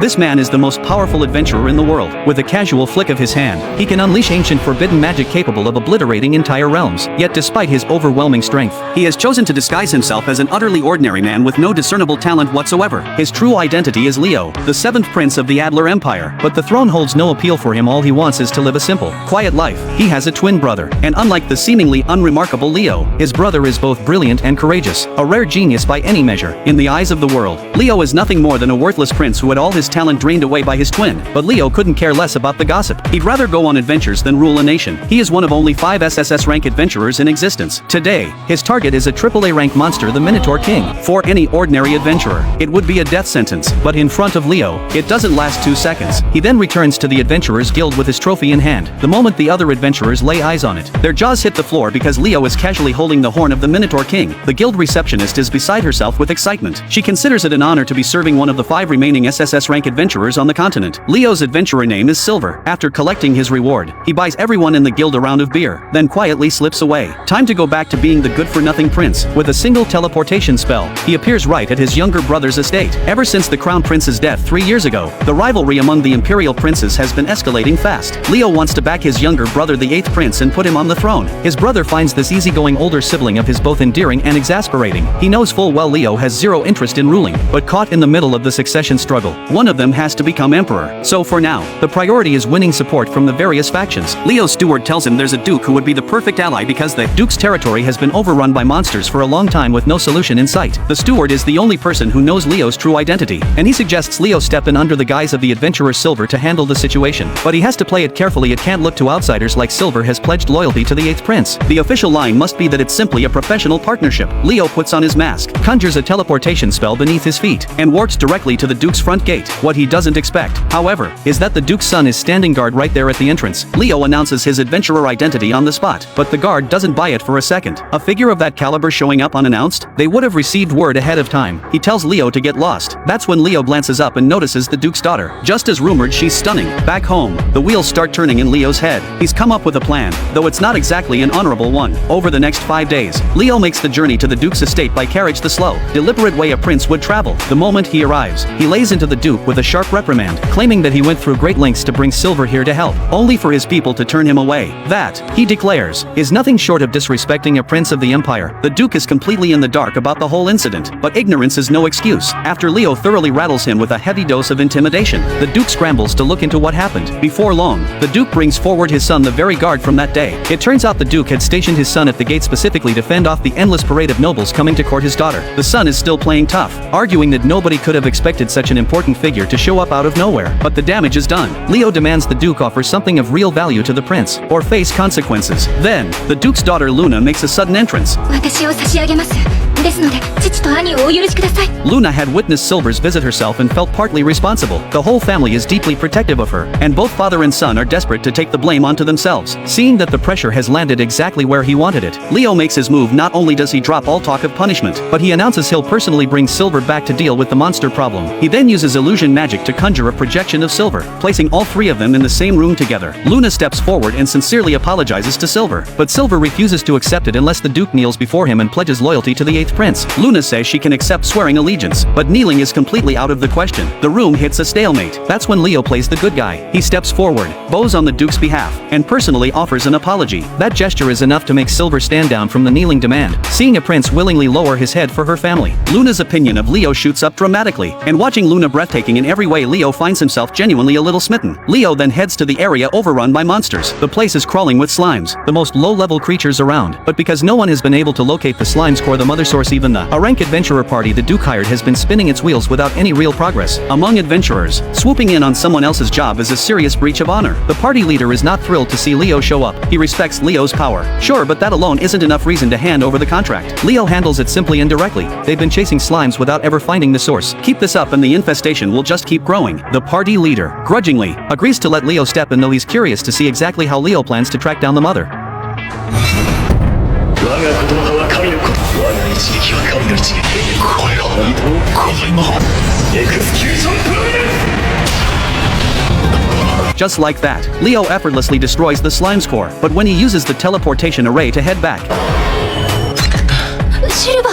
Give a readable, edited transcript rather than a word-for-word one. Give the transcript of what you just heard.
This man is the most powerful adventurer in the world. With a casual flick of his hand, he can unleash ancient forbidden magic capable of obliterating entire realms. Yet despite his overwhelming strength, he has chosen to disguise himself as an utterly ordinary man with no discernible talent whatsoever. His true identity is Leo, the seventh prince of the Adler Empire. But the throne holds no appeal for him. All he wants is to live a simple, quiet life. He has a twin brother, and unlike the seemingly unremarkable Leo, his brother is both brilliant and courageous, a rare genius by any measure. In the eyes of the world, Leo is nothing more than a worthless prince who had all his talent drained away by his twin. But Leo couldn't care less about the gossip. He'd rather go on adventures than rule a nation. He is one of only 5 SSS rank adventurers in existence. Today, his target is a AAA rank monster, the Minotaur King. For any ordinary adventurer, it would be a death sentence. But in front of Leo, it doesn't last 2 seconds. He then returns to the Adventurers Guild with his trophy in hand. The moment the other adventurers lay eyes on it, their jaws hit the floor because Leo is casually holding the horn of the Minotaur King. The guild receptionist is beside herself with excitement. She considers it an honor to be serving one of the 5 remaining SSS rank adventurers on the continent. Leo's adventurer name is Silver. After collecting his reward, he buys everyone in the guild a round of beer, then quietly slips away. Time to go back to being the good-for-nothing prince. With a single teleportation spell, he appears right at his younger brother's estate. Ever since the crown prince's death 3 years ago, the rivalry among the imperial princes has been escalating fast. Leo wants to back his younger brother, the 8th prince, and put him on the throne. His brother finds this easygoing older sibling of his both endearing and exasperating. He knows full well Leo has zero interest in ruling, but caught in the middle of the succession struggle, one of them has to become emperor. So for now, the priority is winning support from the various factions. Leo's steward tells him there's a duke who would be the perfect ally because the duke's territory has been overrun by monsters for a long time with no solution in sight. The steward is the only person who knows Leo's true identity, and he suggests Leo step in under the guise of the adventurer Silver to handle the situation. But he has to play it carefully. It can't look to outsiders like Silver has pledged loyalty to the 8th prince. The official line must be that it's simply a professional partnership. Leo puts on his mask, conjures a teleportation spell beneath his feet, and walks directly to the duke's front gate. What he doesn't expect, however, is that the duke's son is standing guard right there at the entrance. Leo announces his adventurer identity on the spot, but the guard doesn't buy it for a second. A figure of that caliber showing up unannounced? They would have received word ahead of time. He tells Leo to get lost. That's when Leo glances up and notices the duke's daughter. Just as rumored, she's stunning. Back home, the wheels start turning in Leo's head. He's come up with a plan, though it's not exactly an honorable one. Over the next 5 days, Leo makes the journey to the duke's estate by carriage, the slow, deliberate way a prince would travel. The moment he arrives, he lays into the duke with a sharp reprimand, claiming that he went through great lengths to bring Silver here to help, only for his people to turn him away. That, he declares, is nothing short of disrespecting a prince of the empire. The duke is completely in the dark about the whole incident, but ignorance is no excuse. After Leo thoroughly rattles him with a heavy dose of intimidation, the duke scrambles to look into what happened. Before long, the duke brings forward his son, the very guard from that day. It turns out the duke had stationed his son at the gate specifically to fend off the endless parade of nobles coming to court his daughter. The son is still playing tough, arguing that nobody could have expected such an important figure to show up out of nowhere. But the damage is done. Leo demands the duke offer something of real value to the prince, or face consequences. Then, the duke's daughter Luna makes a sudden entrance. Luna had witnessed Silver's visit herself and felt partly responsible. The whole family is deeply protective of her, and both father and son are desperate to take the blame onto themselves. Seeing that the pressure has landed exactly where he wanted it, Leo makes his move. Not only does he drop all talk of punishment, but he announces he'll personally bring Silver back to deal with the monster problem. He then uses illusion magic to conjure a projection of Silver, placing all 3 of them in the same room together. Luna steps forward and sincerely apologizes to Silver, but Silver refuses to accept it unless the duke kneels before him and pledges loyalty to the 8th prince. Luna says she can accept swearing allegiance, but kneeling is completely out of the question. The room hits a stalemate. That's when Leo plays the good guy. He steps forward, bows on the duke's behalf, and personally offers an apology. That gesture is enough to make Silver stand down from the kneeling demand, seeing a prince willingly lower his head for her family. Luna's opinion of Leo shoots up dramatically, and watching Luna breathtaking in every way, Leo finds himself genuinely a little smitten. Leo then heads to the area overrun by monsters. The place is crawling with slimes, the most low-level creatures around, but because no one has been able to locate the slime's core, the mother source, even the rank adventurer party the duke hired has been spinning its wheels without any real progress. Among adventurers, swooping in on someone else's job is a serious breach of honor. The party leader is not thrilled to see Leo show up. He respects Leo's power. Sure, but that alone isn't enough reason to hand over the contract. Leo handles it simply and directly. They've been chasing slimes without ever finding the source. Keep this up and the infestation will just keep growing. The party leader, grudgingly, agrees to let Leo step in, though he's curious to see exactly how Leo plans to track down the mother. Just like that, Leo effortlessly destroys the slime's core, but when he uses the teleportation array to head back, Silver,